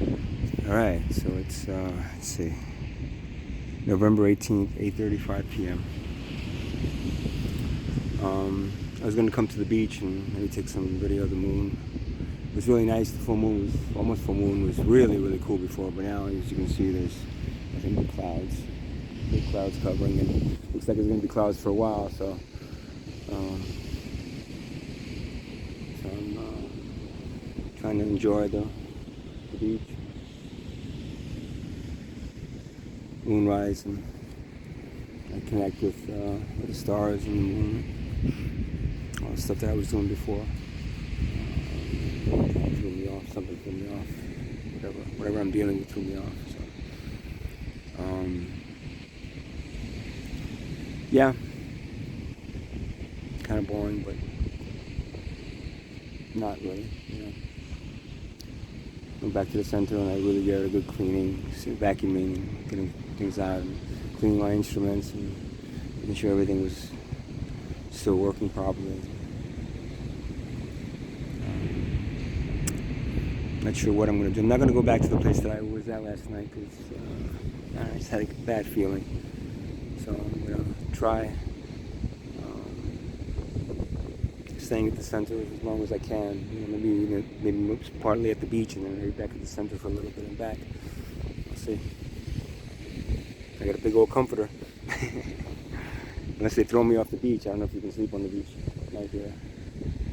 All right, so it's let's see, November 18th, 8:35 p.m. I was gonna come to the beach and maybe take some video of the moon. It was really nice. The full moon was almost full moon was really cool before, but now as you can see, there's nothing but clouds, big clouds covering, and looks like it's gonna be clouds for a while. So I'm trying to enjoy the beach, moonrise, and I connect with the stars and the moon, all the stuff that I was doing before. Threw me off, something threw me off, whatever I'm dealing with threw me off. So, yeah, kind of boring, but not really, Went back to the center and I really get a good cleaning, vacuuming and getting things out and cleaning my instruments and making sure everything was still working properly. Not sure what I'm going to do. I'm not going to go back to the place that I was at last night because I just had a bad feeling. So I'm going to try staying at the center as long as I can. Maybe partly at the beach and then maybe back at the center for a little bit and back. I'll see. I got a big old comforter. Unless they throw me off the beach. I don't know if you can sleep on the beach. Like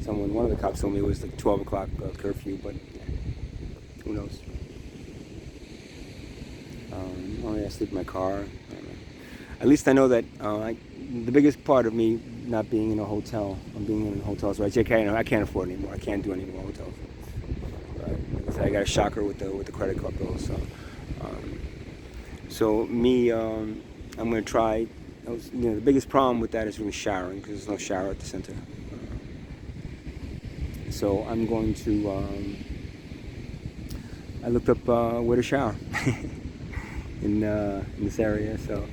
one of the cops told me it was like 12 o'clock curfew, but who knows? I sleep in my car. At least I know that the biggest part of me not being in a hotel, I'm being in hotels, right? I can't afford it anymore. I can't do any more hotels. Right? Like I got a shocker with the credit card bill. So I'm gonna try. The biggest problem with that is really showering because there's no shower at the center. So I'm going to. I looked up where to shower in this area. So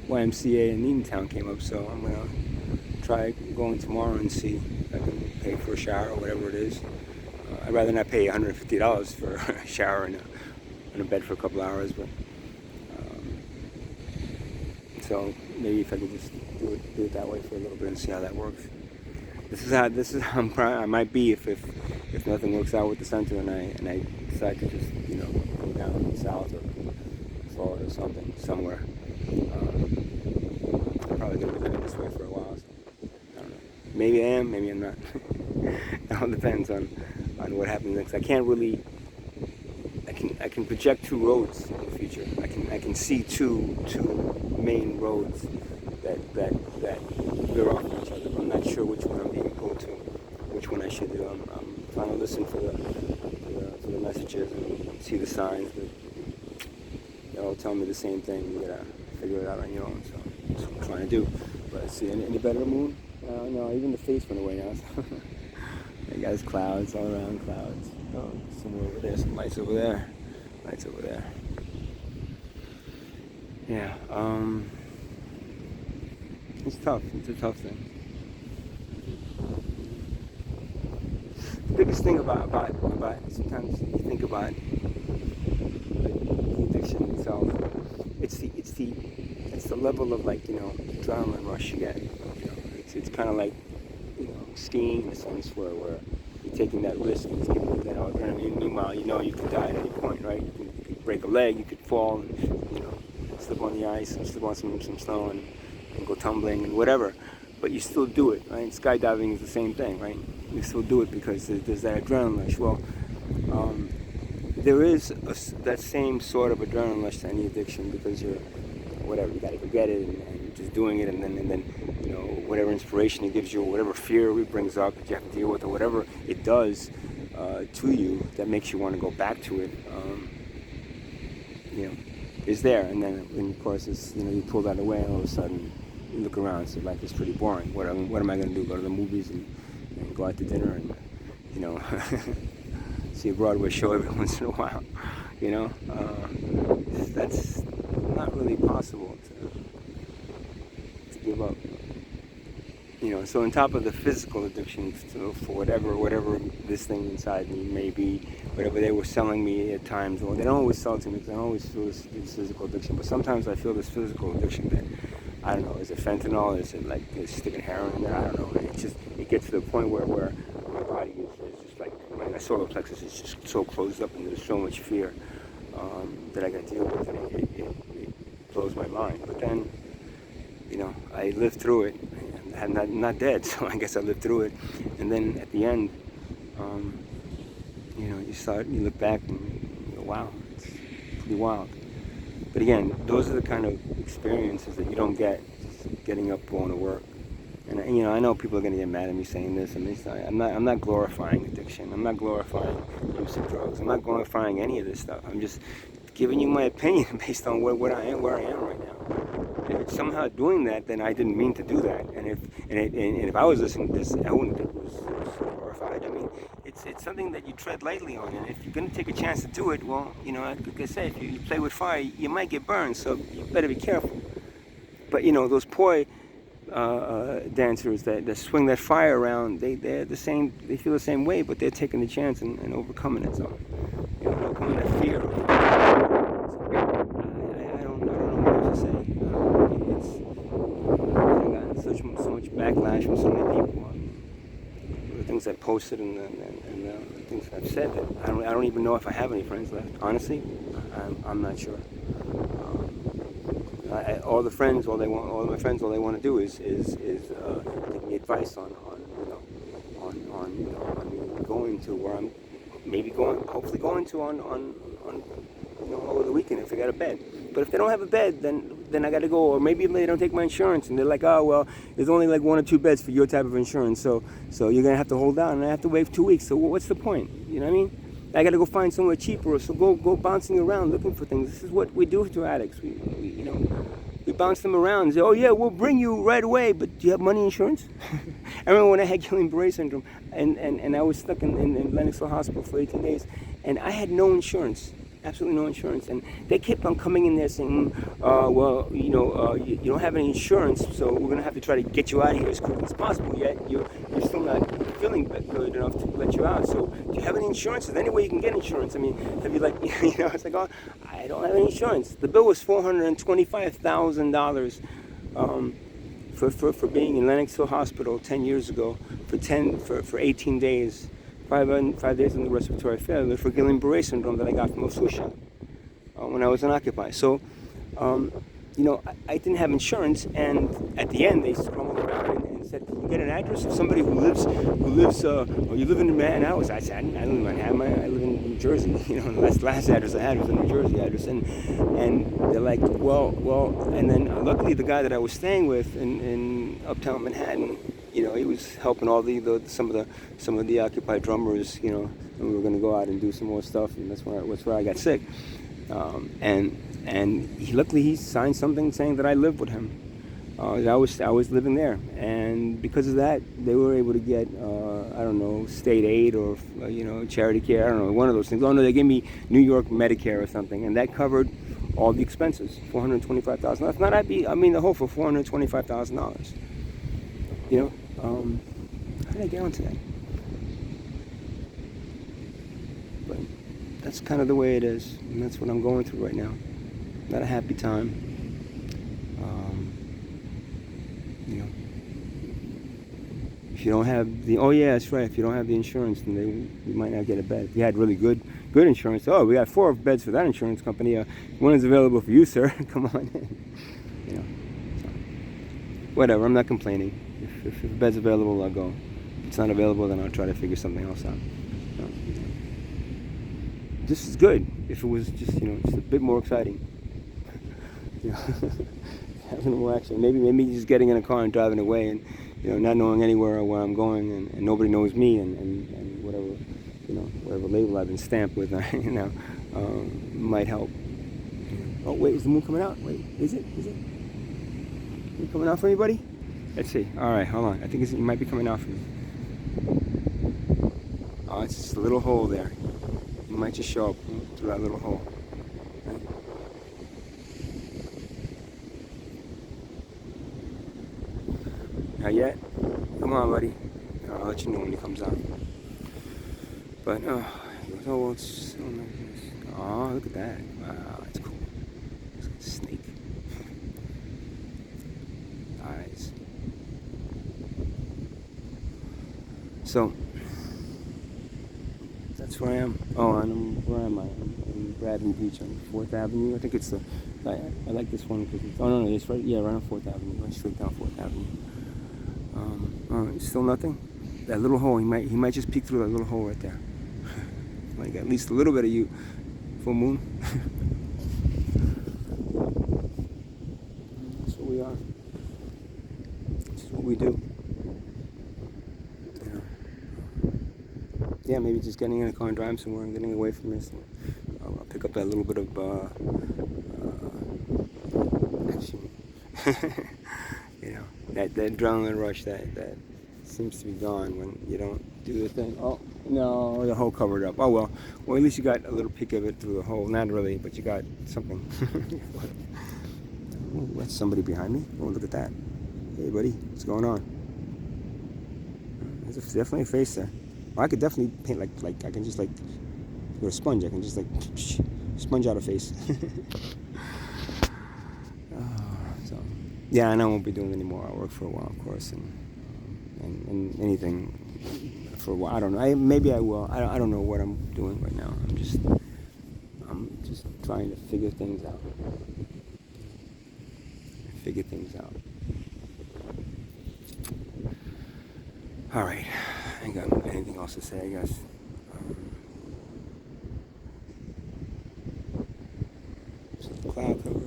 YMCA in Eatontown came up. So I'm gonna try going tomorrow and see if I can pay for a shower or whatever it is. I'd rather not pay $150 for a shower and a bed for a couple hours, but so maybe if I could just do it that way for a little bit and see how that works. This is how I might be if nothing works out with the center and I decide to just go down south or Florida or somewhere. I'm probably gonna be living this way for a while. So I don't know. Maybe I am, maybe I'm not. It all depends on what happens next. I can't really. I can project two roads in the future. I can see two main roads that veer off each other. I'm not sure which one I'm being pulled to, which one I should do. I'm trying to listen for the messages and see the signs, but they all tell me the same thing. You gotta figure it out on your own. So that's what I'm trying to do. But see any better moon? No, even the face went away now. I got clouds all around, clouds. Oh, somewhere over there, some lights over there. Lights over there. Yeah, it's tough. It's a tough thing. The biggest thing about sometimes you think about the addiction itself. It's the level of adrenaline rush you get. It's kind of like skiing in a sense where you're taking that risk and it's giving you that adrenaline. Meanwhile, you could die at any point, right? You could break a leg, you could fall, and, slip on the ice and slip on some snow and go tumbling and whatever. But you still do it, right? Skydiving is the same thing, right? You still do it because there's that adrenaline rush. Well, there is that same sort of adrenaline rush to any addiction because you gotta go get it and you're just doing it and then whatever inspiration it gives you or whatever fear it brings up that you have to deal with or whatever it does to you that makes you want to go back to it is there. And then of course it's you pull that away and all of a sudden you look around, so life is pretty boring. What am I going to do? Go to the movies and go out to dinner and see a Broadway show every once in a while. That's not really possible to give up. So on top of the physical addiction for whatever this thing inside me may be, whatever they were selling me at times. Well, they don't always sell it to me because I don't always feel this physical addiction. But sometimes I feel this physical addiction that, I don't know, is it fentanyl? Is it like sticking heroin in there? I don't know. It gets to the point where my body is just like, my solar plexus is just so closed up and there's so much fear that I got to deal with, and it blows my mind. But then, I lived through it. I'm not dead, so I guess I lived through it. And then at the end, you look back and you go, wow, it's pretty wild. But again, those are the kind of experiences that you don't get just getting up, going to work. And I know people are going to get mad at me saying this and this. I'm not glorifying addiction. I'm not glorifying use of drugs. I'm not glorifying any of this stuff. I'm just giving you my opinion based on where I am right now. If it's somehow doing that, then I didn't mean to do that. And if I was listening to this, I wouldn't think it was glorified. I mean, it's something that you tread lightly on. And if you're going to take a chance to do it, well, like I say, if you play with fire, you might get burned. So you better be careful. But those poi dancers that swing that fire around, they're the same. They feel the same way, but they're taking the chance and overcoming it. So overcoming that fear. I don't know what else to say. I've gotten so much backlash from so many people on the things I posted and the things I've said that I don't even know if I have any friends left. Honestly, I'm not sure. All my friends, all they want to do is give me advice on going to where I'm hopefully going to on over the weekend if I got a bed. But if they don't have a bed, then I got to go. Or maybe they don't take my insurance and they're like, oh well, there's only like 1 or 2 beds for your type of insurance, so you're gonna have to hold out, and I have to wait 2 weeks. So what's the point? You know what I mean? I got to go find somewhere cheaper, so go bouncing around looking for things. This is what we do to addicts. We bounce them around and say, oh yeah, we'll bring you right away, but do you have money insurance? I remember when I had Guillain-Barré syndrome, and I was stuck in Lenox Hill Hospital for 18 days, and I had no insurance. Absolutely no insurance, and they kept on coming in there saying, well, you don't have any insurance, so we're going to have to try to get you out of here as quickly as possible, yet you're still not feeling good enough to let you out. So do you have any insurance? Is there any way you can get insurance? I mean, have you it's like, oh, I don't have any insurance. The bill was $425,000 for being in Lenox Hill Hospital 10 years ago for 18 days. 5 days in the respiratory failure for Guillain-Barré syndrome that I got from a flu shot when I was in Occupy. So, I didn't have insurance, and at the end they scrambled around and said, "Can you get an address of somebody who lives? Or you live in Manhattan?" I said, "I live in Manhattan. I live in New Jersey. The last address I had was a New Jersey address." And they're like, "Well," and then luckily the guy that I was staying with in Uptown Manhattan, he was helping all some of the Occupy drummers, and we were going to go out and do some more stuff, and that's where I got sick. And luckily he signed something saying that I lived with him. I was living there, and because of that, they were able to get state aid or charity care. I don't know, one of those things. Oh no, they gave me New York Medicare or something, and that covered all the expenses, $425,000. If not, the whole for $425,000. How did I get onto that? But that's kind of the way it is, and that's what I'm going through right now. Not a happy time. If you don't have that's right. If you don't have the insurance, then you might not get a bed. If you had really good insurance, we got 4 beds for that insurance company. One is available for you, sir. Come on in. So, whatever. I'm not complaining. If the bed's available, I'll go. If it's not available, then I'll try to figure something else out. This is good. If it was just just a bit more exciting. Having more action. Maybe just getting in a car and driving away, and not knowing anywhere where I'm going, and nobody knows me, and whatever whatever label I've been stamped with, might help. Oh wait, is the moon coming out? Wait, is it? Moon coming out for anybody? Let's see. All right, hold on. I think it might be coming out for me. Oh, it's just a little hole there. It might just show up through that little hole. Right. Not yet? Come on, buddy. I'll let you know when he comes out. But, Oh, well, it's so nice. Oh, look at that. Wow, it's cool. It's like a snake. Eyes. So, that's where I am. Oh, and where am I? I'm in Bradley Beach on 4th Avenue. I think it's the. I like this one because it's. Oh, no, it's right. Yeah, right on 4th Avenue. Right straight down 4th Avenue. Still nothing. That little hole. He might just peek through that little hole right there. Like at least a little bit of you. Full moon. That's what we are. That's what we do. Yeah, maybe just getting in a car and driving somewhere and getting away from this. I'll pick up that little bit of action. That adrenaline rush that seems to be gone when you don't do the thing. Oh no, the hole covered up. Oh well, at least you got a little peek of it through the hole. Not really, but you got something. Ooh, that's somebody behind me. Oh, look at that. Hey, buddy, what's going on? There's definitely a face there. Well, I could definitely paint like I can just like with a sponge. I can just like sponge out a face. So yeah, and I won't be doing any more artwork for a while, of course, and anything for a while. I don't know. Maybe I will. I don't know what I'm doing right now. I'm just trying to figure things out. All right. I ain't got anything else to say, I guess. So the cloud cover.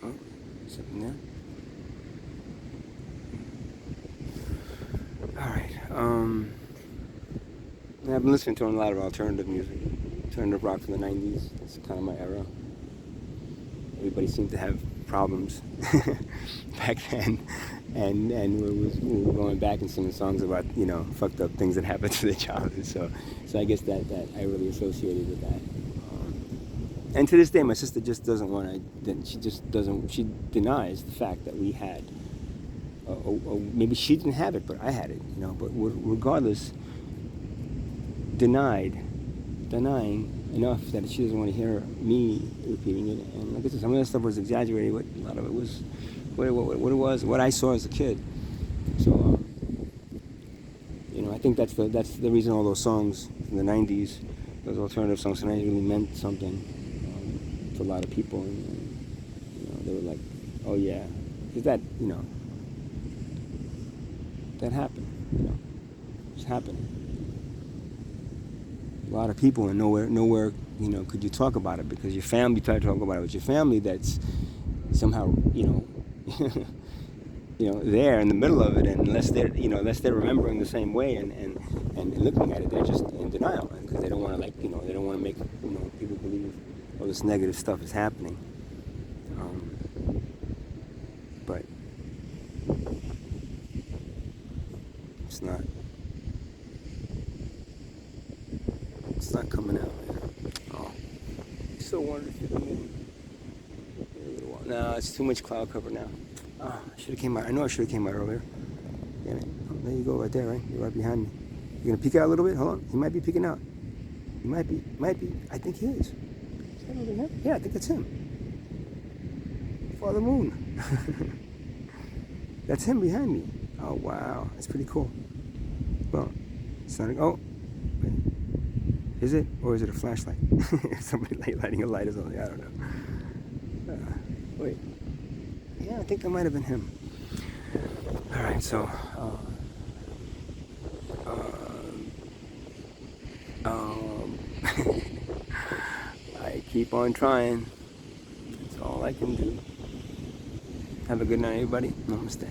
Oh, something there. All right. I've been listening to a lot of alternative music, alternative rock from the 90s. It's kind of my era. Everybody seemed to have problems back then, and we were going back and singing songs about fucked up things that happened to their childhood. So I guess that I really associated with that. And to this day, my sister just doesn't want to. She just doesn't. She denies the fact that we had. Maybe she didn't have it, but I had it. But regardless, denying enough that she doesn't want to hear me repeating it. And like I said, some of that stuff was exaggerated, but a lot of it was what it was, what I saw as a kid. So, I think that's the reason all those songs in the 90s, those alternative songs in the 90s really meant something to a lot of people. And they were like, oh yeah, because that, that happened, it's happened. A lot of people, and nowhere, could you talk about it because your family tried to talk about it with your family. That's somehow, there in the middle of it, and unless they're remembering the same way and looking at it, they're just in denial because they don't want to they don't want to make people believe all this negative stuff is happening. But it's not. It's not coming out, man. Oh, I so wanted to see the moon. No, it's too much cloud cover now. Oh, I should have came out. I know I should have came out earlier. Damn it. Oh, there you go, right there, right? You're right behind me. You're gonna peek out a little bit? Hold on. He might be peeking out. He might be. I think he is. Is that over there? Yeah, I think that's him. Father Moon. That's him behind me. Oh, wow. That's pretty cool. Well, it's not. Oh. Wait. Is it? Or is it a flashlight? Somebody lighting a light or something. I don't know. Wait. Yeah, I think that might have been him. Alright, so... I keep on trying. That's all I can do. Have a good night, everybody. Namaste.